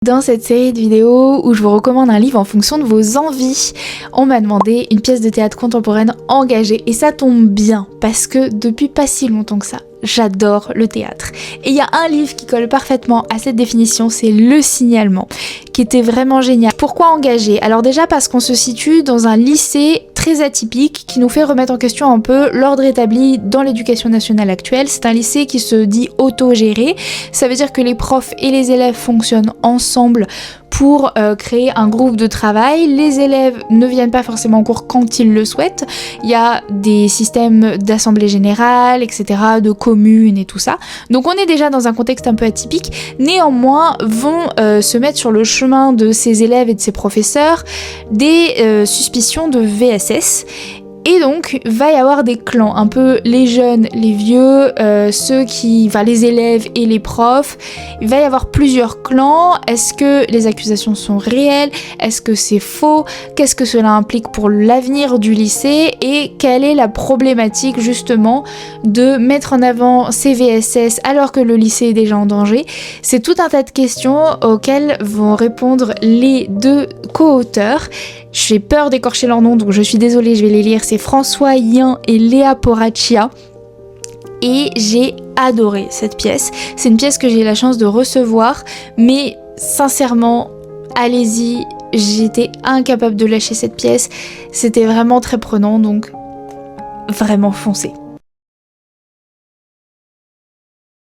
Dans cette série de vidéos où je vous recommande un livre en fonction de vos envies, on m'a demandé une pièce de théâtre contemporaine engagée et ça tombe bien parce que depuis pas si longtemps que ça, j'adore le théâtre. Et il y a un livre qui colle parfaitement à cette définition, c'est Le Signalement, qui était vraiment génial. Pourquoi engagé? Alors déjà parce qu'on se situe dans un lycée très atypique qui nous fait remettre en question un peu l'ordre établi dans l'éducation nationale actuelle. C'est un lycée qui se dit autogéré, ça veut dire que les profs et les élèves fonctionnent ensemble pour créer un groupe de travail. Les élèves ne viennent pas forcément en cours quand ils le souhaitent. Il y a des systèmes d'assemblée générale, etc., de communes et tout ça. Donc on est déjà dans un contexte un peu atypique. Néanmoins, vont se mettre sur le chemin de ces élèves et de ces professeurs des suspicions de VSS. Et donc, va y avoir des clans, un peu les jeunes, les vieux, les élèves et les profs. Il va y avoir plusieurs clans. Est-ce que les accusations sont réelles? Est-ce que c'est faux? Qu'est-ce que cela implique pour l'avenir du lycée? Et quelle est la problématique justement de mettre en avant ces VSS alors que le lycée est déjà en danger? C'est tout un tas de questions auxquelles vont répondre les deux co-auteurs. J'ai peur d'écorcher leur nom, donc je suis désolée, je vais les lire. C'est François Yin et Léa Poraccia. Et j'ai adoré cette pièce. C'est une pièce que j'ai eu la chance de recevoir, mais sincèrement, allez-y, j'étais incapable de lâcher cette pièce. C'était vraiment très prenant, donc vraiment foncez.